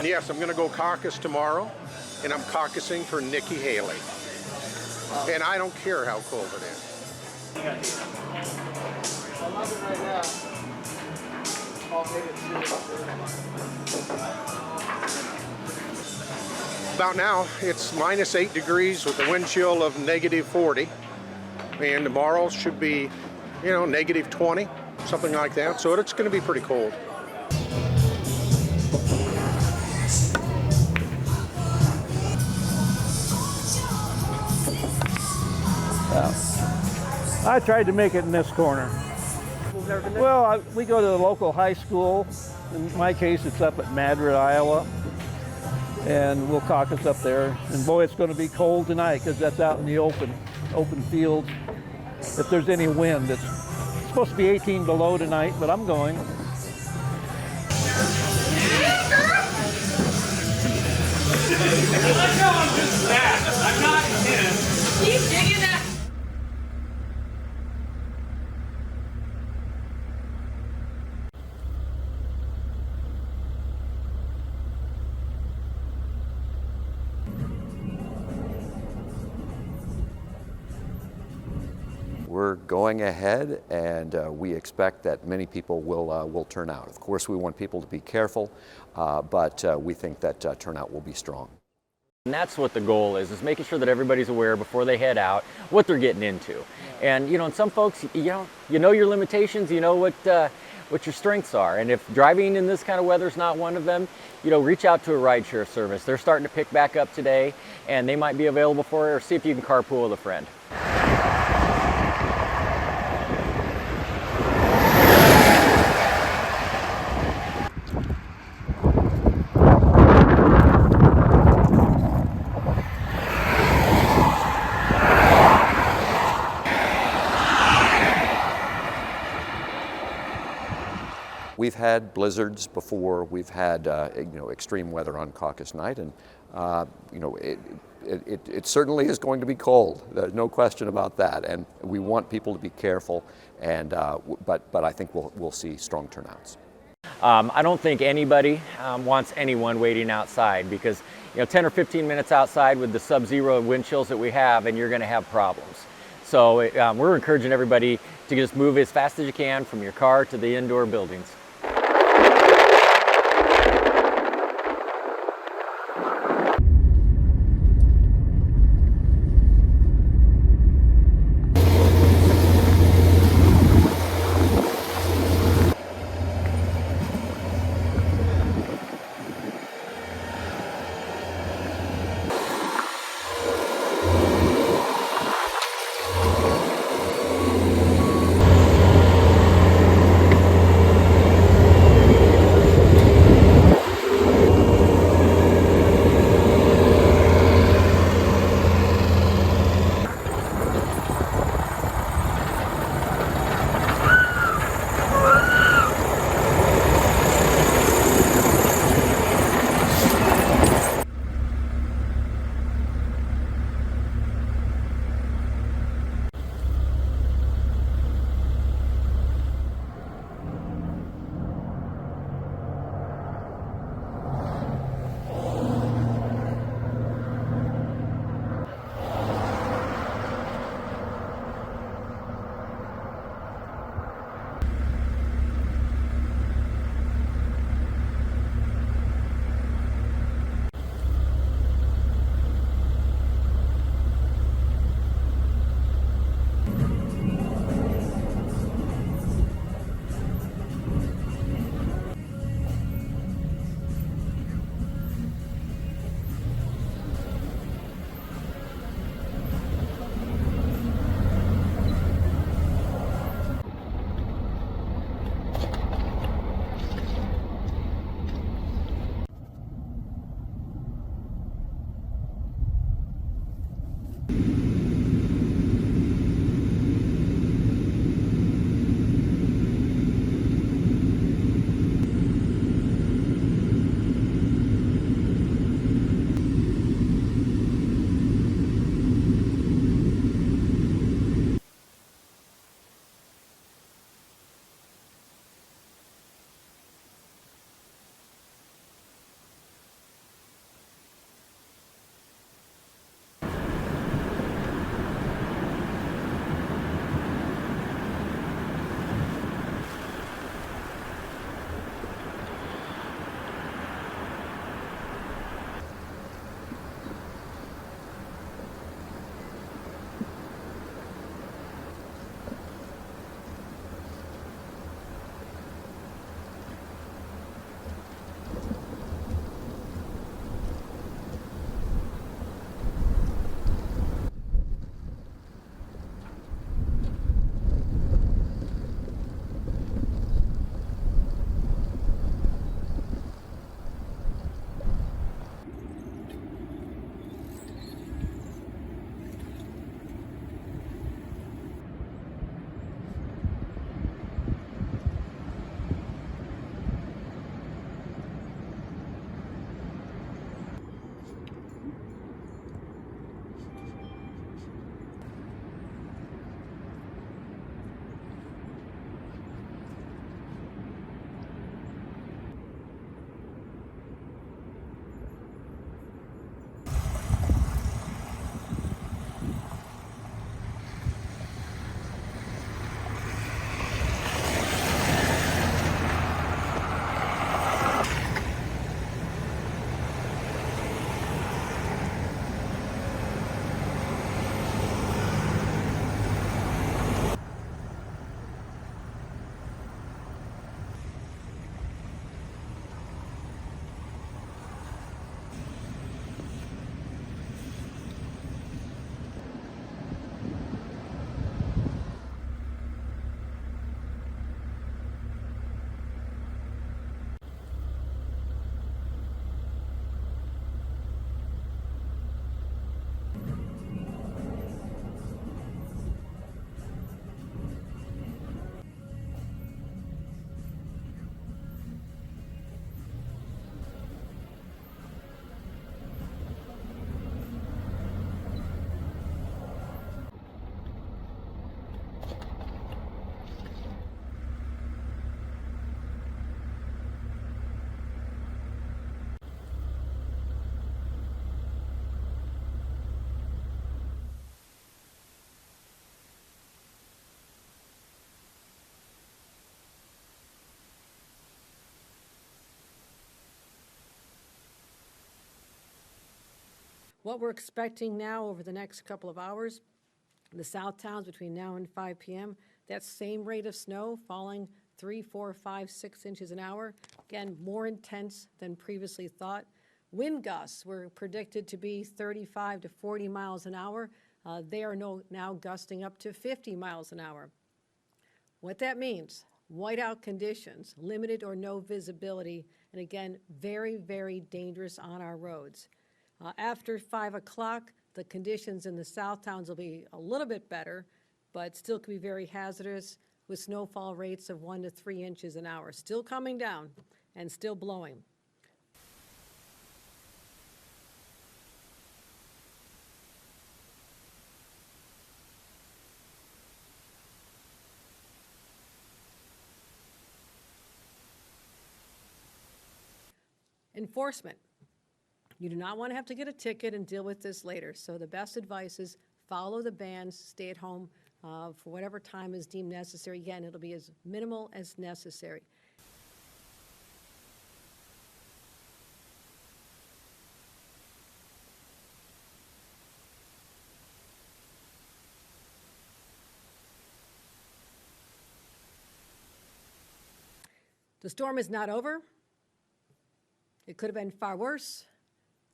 Yes, I'm going to go caucus tomorrow, and I'm caucusing for Nikki Haley. And I don't care how cold it is. I love it right now. I'll hit it too. About now, it's -8 degrees with a wind chill of -40. And tomorrow should be, you know, -20, something like that. So it's going to be pretty cold. I tried to make it in this corner. Well, we go to the local high school. In my case, it's up at Madrid, Iowa. And we'll caucus up there. And boy, it's going to be cold tonight because that's out in the open fields. If there's any wind, it's supposed to be 18 below tonight, but I'm going. I'm not him. Keep digging that. We're going ahead, and we expect that many people will turn out. Of course, we want people to be careful, but we think that turnout will be strong. And that's what the goal is making sure that everybody's aware before they head out what they're getting into. And you know, and some folks, you know your limitations, you know what your strengths are. And if driving in this kind of weather is not one of them, you know, reach out to a rideshare service. They're starting to pick back up today, and they might be available for it, or see if you can carpool with a friend. We've had blizzards before. We've had extreme weather on caucus night, and it certainly is going to be cold. There's no question about that, and we want people to be careful. And but I think we'll see strong turnouts. I don't think anybody wants anyone waiting outside, because 10 or 15 minutes outside with the sub-zero wind chills that we have, and you're going to have problems. So we're encouraging everybody to just move as fast as you can from your car to the indoor buildings. What we're expecting now over the next couple of hours, the south towns between now and 5 p.m., that same rate of snow falling 3, 4, 5, 6 inches an hour. Again, more intense than previously thought. Wind gusts were predicted to be 35 to 40 miles an hour. They are now gusting up to 50 miles an hour. What that means, whiteout conditions, limited or no visibility, and again, very, very dangerous on our roads. After 5 o'clock, the conditions in the south towns will be a little bit better, but still could be very hazardous with snowfall rates of 1 to 3 inches an hour. Still coming down and still blowing. Enforcement. You do not want to have to get a ticket and deal with this later. So the best advice is follow the bans, stay at home for whatever time is deemed necessary. Again, it'll be as minimal as necessary. The storm is not over. It could have been far worse,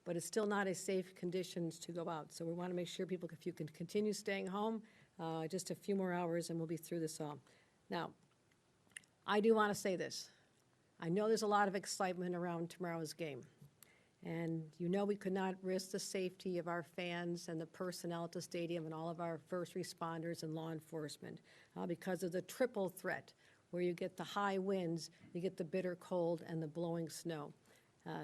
but it's still not a safe conditions to go out. So we want to make sure people, if you can continue staying home, just a few more hours and we'll be through this all. Now, I do want to say this. I know there's a lot of excitement around tomorrow's game. And you know we could not risk the safety of our fans and the personnel at the stadium and all of our first responders and law enforcement because of the triple threat, where you get the high winds, you get the bitter cold, and the blowing snow.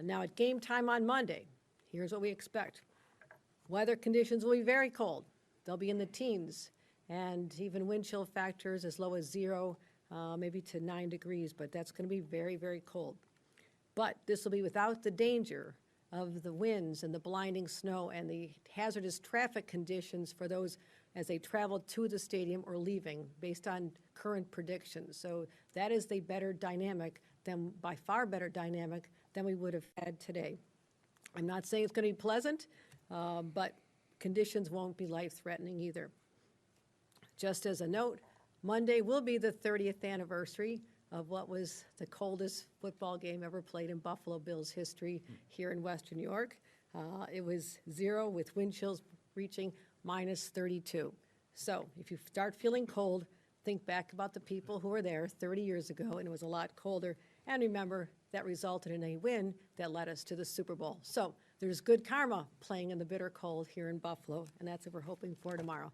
Now at game time on Monday, here's what we expect. Weather conditions will be very cold. They'll be in the teens, and even wind chill factors as low as 0, maybe to 9 degrees, but that's going to be very, very cold. But this will be without the danger of the winds and the blinding snow and the hazardous traffic conditions for those as they travel to the stadium or leaving based on current predictions. So that is the better dynamic, by far better dynamic than we would have had today. I'm not saying it's going to be pleasant, but conditions won't be life-threatening either. Just as a note, Monday will be the 30th anniversary of what was the coldest football game ever played in Buffalo Bills history here in Western New York. It was 0 with wind chills reaching minus 32. So if you start feeling cold, think back about the people who were there 30 years ago, and it was a lot colder. And remember, that resulted in a win that led us to the Super Bowl. So there's good karma playing in the bitter cold here in Buffalo, and that's what we're hoping for tomorrow.